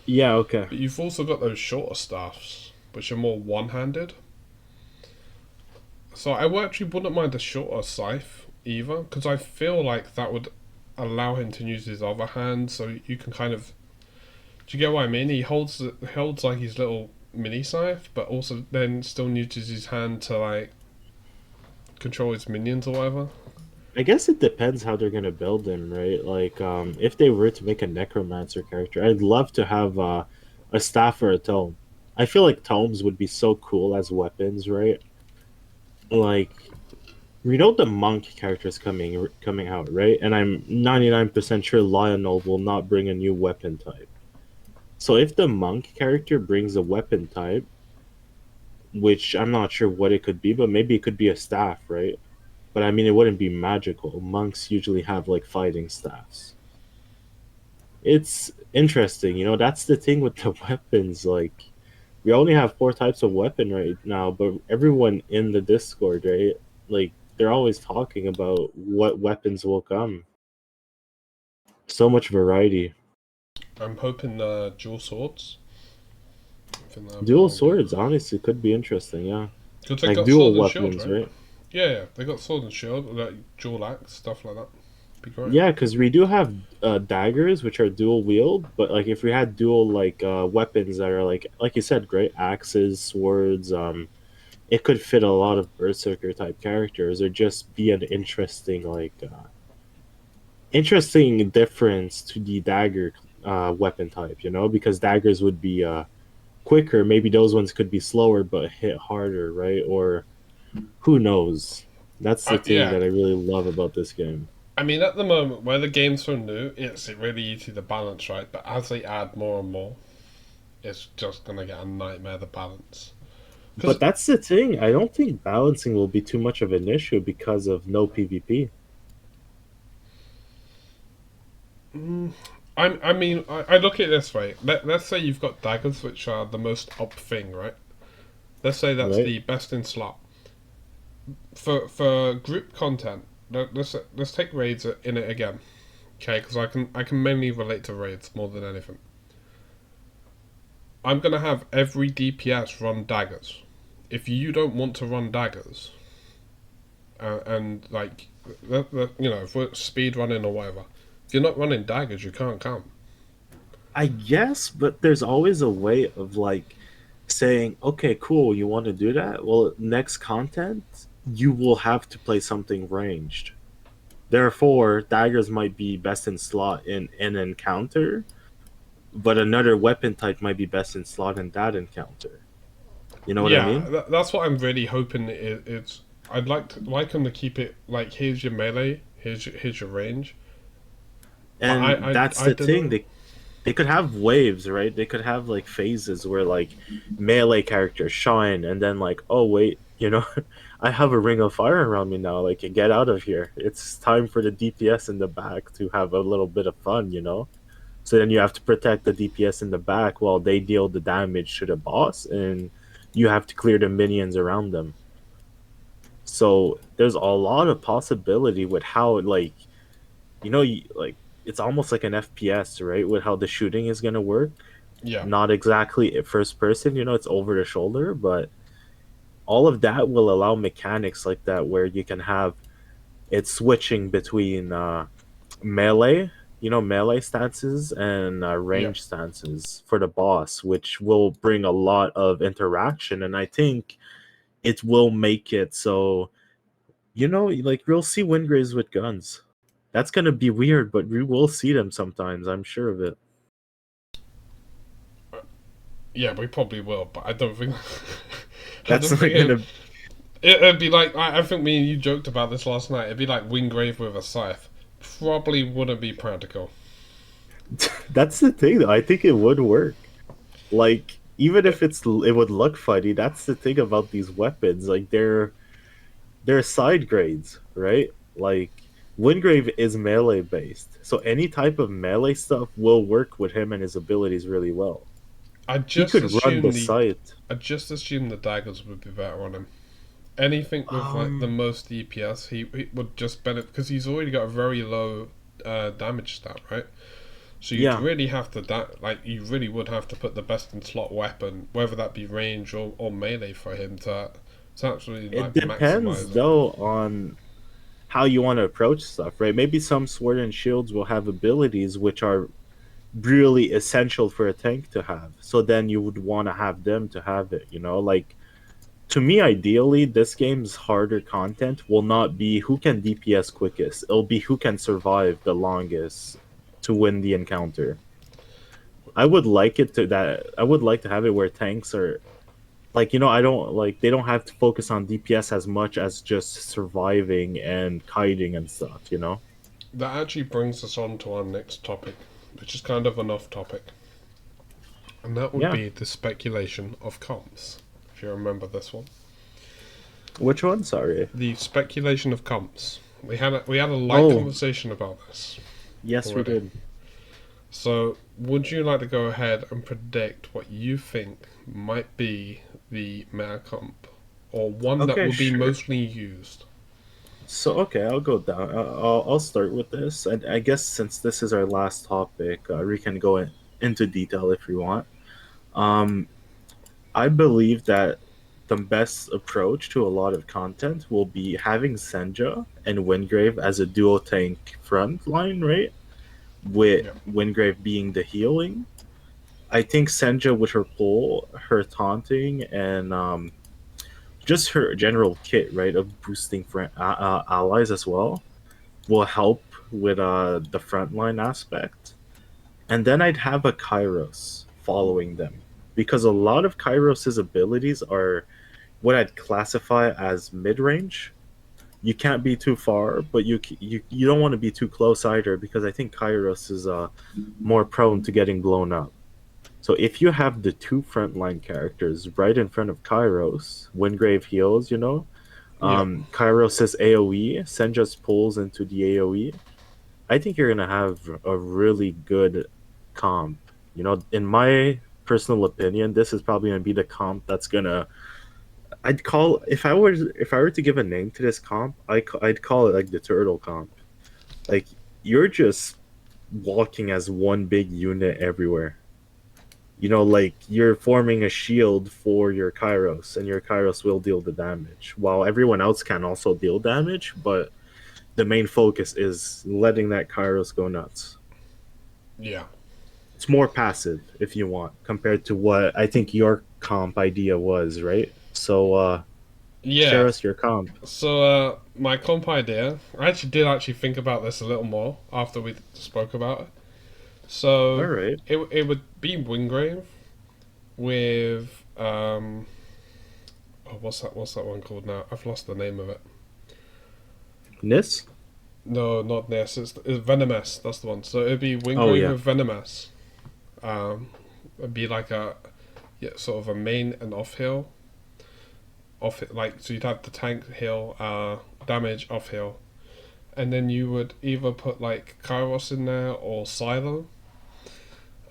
[SPEAKER 2] yeah, okay.
[SPEAKER 1] But you've also got those shorter staffs, which are more one-handed. So I actually wouldn't mind a shorter scythe either, because I feel like that would allow him to use his other hand, so you can kind of. Do you get what I mean? He holds like his little mini scythe, but also then still uses his hand to like control his minions or whatever.
[SPEAKER 2] I guess it depends how they're gonna build him, right? Like, if they were to make a necromancer character, I'd love to have a staff or a tome. I feel like tomes would be so cool as weapons, right? Like, we know the monk character is coming out, right? And I'm 99% sure Lionel will not bring a new weapon type. So if the monk character brings a weapon type, which I'm not sure what it could be, but maybe it could be a staff, right? But I mean, it wouldn't be magical. Monks usually have like fighting staffs. It's interesting, that's the thing with the weapons. Like, we only have four types of weapon right now, but everyone in the Discord, right? Like, they're always talking about what weapons will come. So much variety.
[SPEAKER 1] I'm hoping dual swords. I think that'd
[SPEAKER 2] Dual
[SPEAKER 1] probably be
[SPEAKER 2] swords, honestly, could be interesting, yeah.
[SPEAKER 1] because they
[SPEAKER 2] Like
[SPEAKER 1] got
[SPEAKER 2] dual
[SPEAKER 1] sword and shield,
[SPEAKER 2] weapons,
[SPEAKER 1] right?
[SPEAKER 2] right?
[SPEAKER 1] Yeah, yeah, they got sword and shield, like dual axe stuff like that. Be great.
[SPEAKER 2] Yeah, because we do have daggers, which are dual wield, but like if we had dual like weapons that are like you said, great axes, swords, it could fit a lot of berserker type characters, or just be an interesting interesting difference to the dagger weapon type, because daggers would be quicker. Maybe those ones could be slower but hit harder, right? Or who knows? That's the thing
[SPEAKER 1] Yeah,
[SPEAKER 2] that I really love about this game.
[SPEAKER 1] I mean, at the moment where the game's so new, it's really easy to balance, right? But as they add more and more, it's just gonna get a nightmare to balance. Because
[SPEAKER 2] But that's the thing. I don't think balancing will be too much of an issue because of no PvP.
[SPEAKER 1] I look at it this way. Let's say you've got daggers, which are the most up thing, right? Let's say that's
[SPEAKER 2] Right?
[SPEAKER 1] the best in slot for group content. Let's take raids in it again, okay? Because I can mainly relate to raids more than anything. I'm gonna have every DPS run daggers. If you don't want to run daggers, and like, if we're speed running or whatever, if you're not running daggers, you can't come.
[SPEAKER 2] I guess, but there's always a way of like saying, okay, cool, you want to do that? Well, next content, you will have to play something ranged. Therefore, daggers might be best in slot in an encounter, but another weapon type might be best in slot in that encounter. You know what I
[SPEAKER 1] Yeah,
[SPEAKER 2] mean?
[SPEAKER 1] that's what I'm really hoping it's. I'd like them to keep it like, here's your melee, here's your range. But
[SPEAKER 2] And that's
[SPEAKER 1] I
[SPEAKER 2] the
[SPEAKER 1] don't
[SPEAKER 2] thing.
[SPEAKER 1] know.
[SPEAKER 2] They could have waves, right? They could have like phases where like melee characters shine, and then like, oh wait, I have a ring of fire around me now. Like, get out of here! It's time for the DPS in the back to have a little bit of fun. So then you have to protect the DPS in the back while they deal the damage to the boss, and you have to clear the minions around them. So there's a lot of possibility with how like like it's almost like an FPS, right? With how the shooting is gonna work.
[SPEAKER 1] Yeah,
[SPEAKER 2] Not exactly at first person, it's over the shoulder, but all of that will allow mechanics like that where you can have it switching between melee, melee stances and
[SPEAKER 1] yeah.
[SPEAKER 2] range stances for the boss, which will bring a lot of interaction. And I think it will make it so, like we'll see Wingraves with guns. That's gonna be weird, but we will see them sometimes. I'm sure of it.
[SPEAKER 1] Yeah, we probably will, but I don't think. I
[SPEAKER 2] That's
[SPEAKER 1] don't
[SPEAKER 2] not
[SPEAKER 1] think
[SPEAKER 2] gonna.
[SPEAKER 1] it'd be like, I think me and you joked about this last night. It'd be like Wingrave with a scythe. Probably wouldn't be practical.
[SPEAKER 2] That's the thing, though. I think it would work. Like, even if it would look funny, that's the thing about these weapons. Like, they're side grades, right? Like, Wingrave is melee based, so any type of melee stuff will work with him and his abilities really well.
[SPEAKER 1] I
[SPEAKER 2] He
[SPEAKER 1] just
[SPEAKER 2] could run the
[SPEAKER 1] assumed the
[SPEAKER 2] site.
[SPEAKER 1] I just assumed the daggers would be better on him. Anything with like the
[SPEAKER 2] Um,
[SPEAKER 1] most DPS, he would just benefit because he's already got a very low damage stat, right? So you'd
[SPEAKER 2] yeah,
[SPEAKER 1] really have to you really would have to put the best in slot weapon, whether that be range or melee, for him to actually
[SPEAKER 2] it
[SPEAKER 1] like
[SPEAKER 2] depends
[SPEAKER 1] maximize it.
[SPEAKER 2] though on how you want to approach stuff, right? Maybe some sword and shields will have abilities which are really essential for a tank to have. So then you would want to have them to have it. Like, to me, ideally, this game's harder content will not be who can DPS quickest. It'll be who can survive the longest to win the encounter. I would like to have it where tanks are like, I don't like they don't have to focus on DPS as much as just surviving and kiting and stuff.
[SPEAKER 1] That actually brings us on to our next topic, which is kind of an off topic, and that would
[SPEAKER 2] Yeah.
[SPEAKER 1] be the speculation of comps. If you remember this one,
[SPEAKER 2] Which one? Sorry.
[SPEAKER 1] the speculation of comps. We had a light
[SPEAKER 2] Oh,
[SPEAKER 1] conversation about this
[SPEAKER 2] yes, we
[SPEAKER 1] already.
[SPEAKER 2] did.
[SPEAKER 1] So, would you like to go ahead and predict what you think might be the meta comp, or one that
[SPEAKER 2] Okay,
[SPEAKER 1] will be
[SPEAKER 2] sure.
[SPEAKER 1] mostly used?
[SPEAKER 2] So okay, I'll go down. I'll start with this, and I guess since this is our last topic, we can go into detail if you want. Um, I believe that the best approach to a lot of content will be having Senja and Wingrave as a dual tank front line, right? With
[SPEAKER 1] Yeah,
[SPEAKER 2] Wingrave being the healing. I think Senja with her pull, her taunting, and just her general kit, right, of boosting allies as well will help with the frontline aspect. And then I'd have a Kairos following them because a lot of Kairos's abilities are what I'd classify as mid range. You can't be too far, but you don't want to be too close either because I think Kairos is more prone to getting blown up. So if you have the two frontline characters right in front of Kairos, Wingrave heals,
[SPEAKER 1] Yeah.
[SPEAKER 2] Kairos' AoE, Senja's pulls into the AoE. I think you're gonna have a really good comp. In my personal opinion, this is probably gonna be the comp that's gonna. I'd call if I were to give a name to this comp, I'd call it like the turtle comp. Like you're just walking as one big unit everywhere. Like you're forming a shield for your Kairos, and your Kairos will deal the damage, while everyone else can also deal damage, but the main focus is letting that Kairos go nuts.
[SPEAKER 1] Yeah.
[SPEAKER 2] It's more passive if you want, compared to what I think your comp idea was, right? So share
[SPEAKER 1] Yeah.
[SPEAKER 2] us your comp.
[SPEAKER 1] So, my comp idea, I actually did actually think about this a little more after we spoke about it.
[SPEAKER 2] All
[SPEAKER 1] So,
[SPEAKER 2] right.
[SPEAKER 1] it would be Wingrave with oh, what's that one called now? I've lost the name of it.
[SPEAKER 2] Nis?
[SPEAKER 1] No, not this. It's Venomous. That's the one. So it'd be
[SPEAKER 2] Oh
[SPEAKER 1] Wingrave
[SPEAKER 2] yeah.
[SPEAKER 1] with Venomous. It'd be like a, yeah, sort of a main and off heal. Off it, like, so you'd have the tank heal, damage off heal, and then you would either put like Kairos in there or Silo.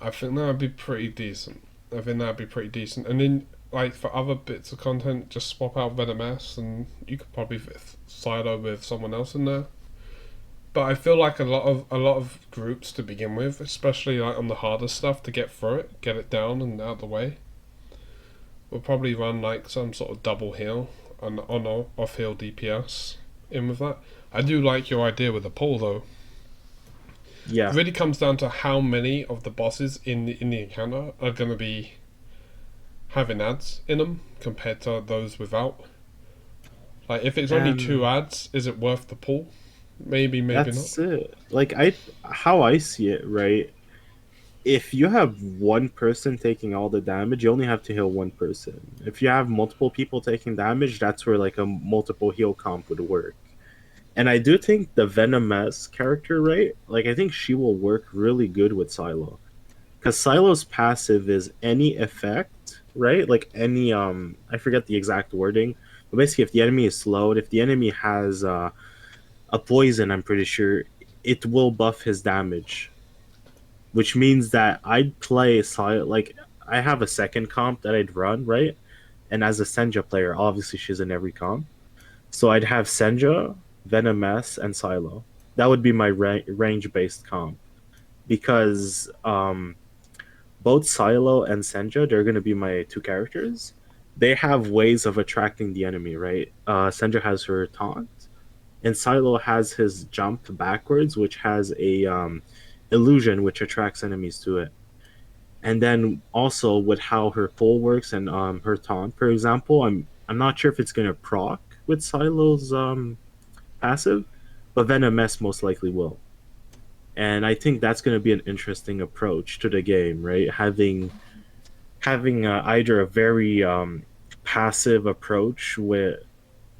[SPEAKER 1] I think that would be pretty decent. I think that'd be pretty decent. And then, like, for other bits of content, just swap out Venomous, and you could probably fit Silo with someone else in there. But I feel like a lot of groups to begin with, especially like on the harder stuff to get through it, get it down and out of the way, will probably run like some sort of double heal and on off heal DPS in with that. I do like your idea with the pull though. It
[SPEAKER 2] Yeah.
[SPEAKER 1] really comes down to how many of the bosses in the encounter are going to be having ads in them compared to those without. Like if it's only two
[SPEAKER 2] And
[SPEAKER 1] ads, is it worth the pull? Maybe, maybe not.
[SPEAKER 2] that's it. Like how I see it, right? If you have one person taking all the damage, you only have to heal one person. If you have multiple people taking damage, that's where like a multiple heal comp would work. And I do think the Venomous character, right? Like I think she will work really good with Silo. Because Silo's passive is any effect, right? Like any I forget the exact wording. But basically if the enemy is slowed, if the enemy has a poison, I'm pretty sure it will buff his damage, which means that I'd play Silo. Like I have a second comp that I'd run, right? And as a Senja player, obviously she's in every comp, so I'd have Senja, Venomous, and Silo. That would be my range based comp, because both Silo and Senja, they're going to be my two characters. They have ways of attracting the enemy, right? Senja has her taunt, and Silo has his jump backwards, which has a illusion which attracts enemies to it. And then also with how her pull works and her taunt, for example, I'm not sure if it's gonna proc with Silo's passive, but Venomous most likely will. And I think that's gonna be an interesting approach to the game, right? Having either a very passive approach with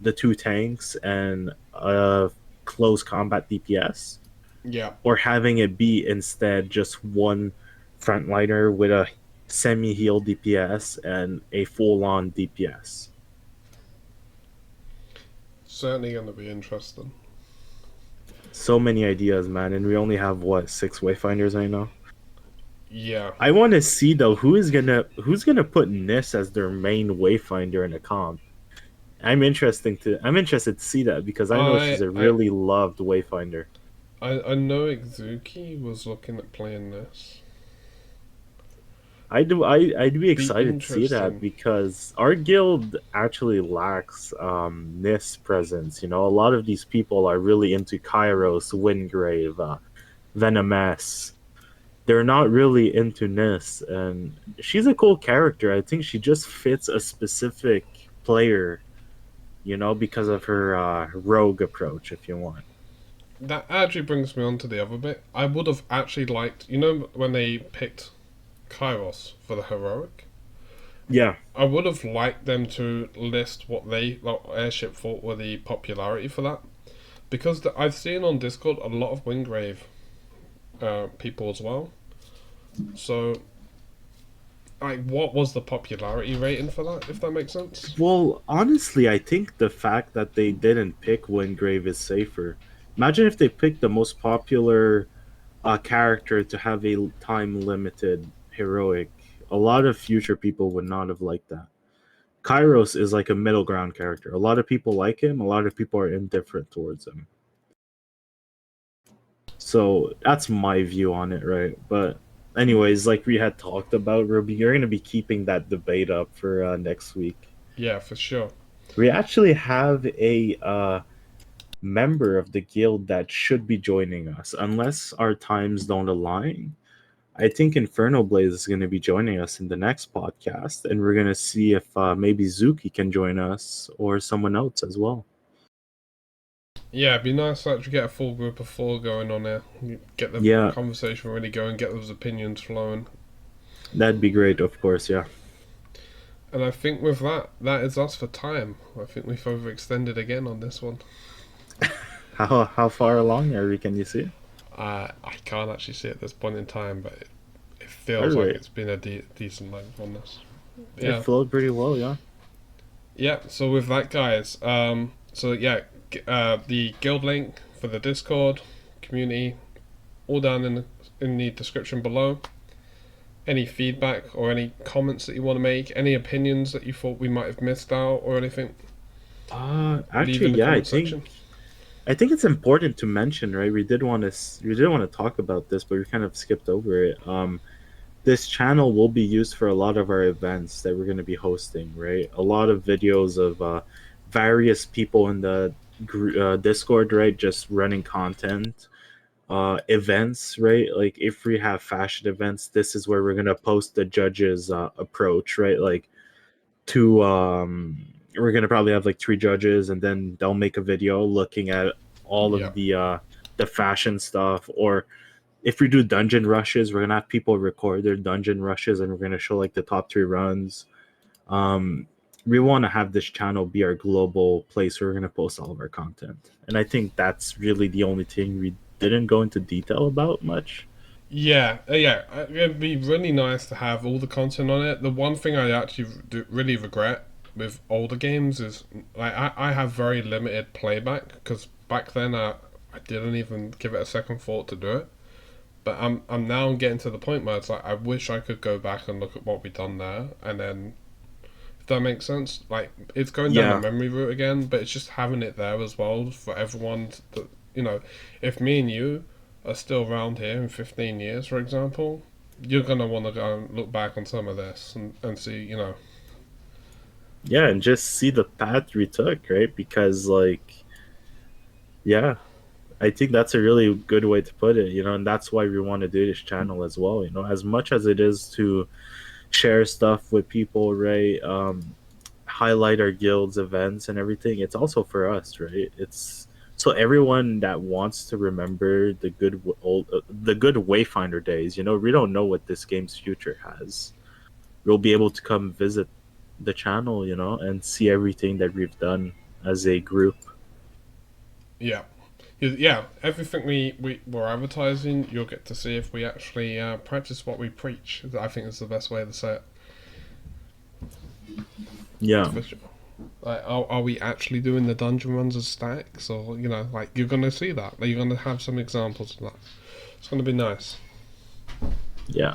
[SPEAKER 2] the two tanks and a close combat DPS,
[SPEAKER 1] Yeah.
[SPEAKER 2] or having it be instead just one frontliner with a semi heal DPS and a full on DPS.
[SPEAKER 1] Certainly going to be interesting.
[SPEAKER 2] So many ideas, man, and we only have what, six Wayfinders right now.
[SPEAKER 1] Yeah.
[SPEAKER 2] I want to see though who's gonna put Nis as their main Wayfinder in a comp. I'm interested to see that, because I know she's
[SPEAKER 1] I
[SPEAKER 2] a
[SPEAKER 1] I
[SPEAKER 2] really loved Wayfinder.
[SPEAKER 1] I know Izuki was looking at playing this.
[SPEAKER 2] I'd be
[SPEAKER 1] Be
[SPEAKER 2] excited to see that,
[SPEAKER 1] interesting.
[SPEAKER 2] because our guild actually lacks Nis presence. A lot of these people are really into Kairos, Wingrave, Venomous. They're not really into Nis, and she's a cool character. I think she just fits a specific player, because of her rogue approach, if you want.
[SPEAKER 1] That actually brings me on to the other bit. I would have actually liked, when they picked Kairos for the heroic.
[SPEAKER 2] Yeah,
[SPEAKER 1] I would have liked them to list what they like airship thought were the popularity for that, because I've seen on Discord a lot of Wingrave people as well. So like what was the popularity rating for that? If that makes sense.
[SPEAKER 2] Well, honestly, I think the fact that they didn't pick Wingrave is safer. Imagine if they picked the most popular character to have a time limited heroic. A lot of future people would not have liked that. Kairos is like a middle ground character. A lot of people like him, a lot of people are indifferent towards him. So that's my view on it, right? But anyways, like we had talked about, Ruby, you're going to be keeping that debate up for next week.
[SPEAKER 1] Yeah, for sure.
[SPEAKER 2] We actually have a member of the guild that should be joining us, unless our times don't align. I think Inferno Blaze is going to be joining us in the next podcast, and we're going to see if maybe Zuki can join us or someone else as well.
[SPEAKER 1] Yeah, it'd be nice to actually get a full group of four going on there. Get the
[SPEAKER 2] Yeah,
[SPEAKER 1] conversation really going, get those opinions flowing.
[SPEAKER 2] that'd be great, of course. Yeah.
[SPEAKER 1] And I think with that, that is us for time. I think we've overextended again on this one.
[SPEAKER 2] How far along are we? Can you see?
[SPEAKER 1] I can't actually see at this point in time, but it
[SPEAKER 2] All
[SPEAKER 1] feels like
[SPEAKER 2] right.
[SPEAKER 1] it's been a decent length on this.
[SPEAKER 2] It
[SPEAKER 1] Yeah.
[SPEAKER 2] flowed pretty well. Yeah.
[SPEAKER 1] Yeah, so with that, guys, so yeah, the guild link for the Discord community, all down in the description below. Any feedback or any comments that you want to make, any opinions that you thought we might have missed out or anything, leave
[SPEAKER 2] Actually,
[SPEAKER 1] in the
[SPEAKER 2] yeah.
[SPEAKER 1] comment section.
[SPEAKER 2] I think it's important to mention, right? We did want to talk about this, but we kind of skipped over it. This channel will be used for a lot of our events that we're going to be hosting, right? A lot of videos of various people in the Discord, right? Just running content, events, right? Like if we have fashion events, this is where we're going to post the judges' approach, right? Like to we're gonna probably have like three judges, and then they'll make a video looking at all
[SPEAKER 1] Yeah.
[SPEAKER 2] of the fashion stuff. Or if we do dungeon rushes, we're gonna have people record their dungeon rushes, and we're gonna show like the top three runs. um we want to have this channel be our global place where we're going to post all of our content, and I think that's really the only thing we didn't go into detail about much.
[SPEAKER 1] Yeah, yeah. It'd be really nice to have all the content on it. The one thing I actually really regret with older games is like I have very limited playback because back then I didn't even give it a second thought to do it. But I'm now getting to the point where it's like I wish I could go back and look at what we've done there, and then if that makes sense, like it's going down the
[SPEAKER 2] Yeah.
[SPEAKER 1] memory route again, but it's just having it there as well for everyone. That you know, if me and you are still around here in 15 years, for example, you're gonna want to go and look back on some of this and see,
[SPEAKER 2] Yeah, and just see the path we took, right? Because like, yeah, I think that's a really good way to put it, and that's why we want to do this channel as well. As much as it is to share stuff with people, right? Highlight our guild's events and everything. It's also for us, right? It's so everyone that wants to remember the good Wayfinder days. We don't know what this game's future has. We'll be able to come visit the channel, and see everything that we've done as a group.
[SPEAKER 1] yeah, yeah. Everything we were advertising, you'll get to see if we actually practice what we preach. I think is the best way to say it.
[SPEAKER 2] Yeah.
[SPEAKER 1] For sure. Like, are we actually doing the dungeon runs as stacks, or like you're gonna see that? Like, you're gonna have some examples of that. It's gonna be nice.
[SPEAKER 2] Yeah.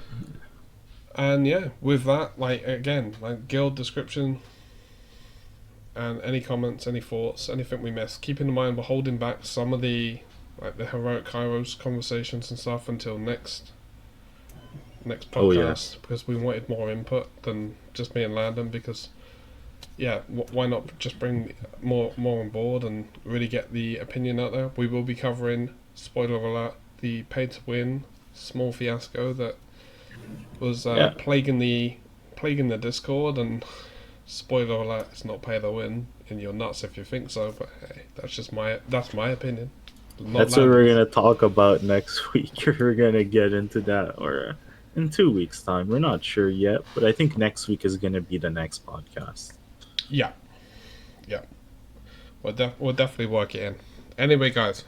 [SPEAKER 1] And yeah, with that, like again, like guild description and any comments, any thoughts, anything we missed. Keep in mind we're holding back some of the heroic Kairos conversations and stuff until next
[SPEAKER 2] Oh yeah.
[SPEAKER 1] podcast because we wanted more input than just me and Landon because yeah, why not just bring more on board and really get the opinion out there? We will be covering, spoiler alert, the pay to win small fiasco that was
[SPEAKER 2] Yeah.
[SPEAKER 1] plaguing the Discord, and spoiler alert, it's not pay to win, and you're nuts if you think so. But hey, that's my opinion, not
[SPEAKER 2] That's what we're
[SPEAKER 1] Landon's.
[SPEAKER 2] gonna talk about next week. We're gonna get into that, or in 2 weeks' time. We're not sure yet, but I think next week is gonna be the next podcast.
[SPEAKER 1] Yeah, yeah, we'll definitely work it in. Anyway, guys,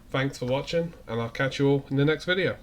[SPEAKER 1] thanks for watching, and I'll catch you all in the next video.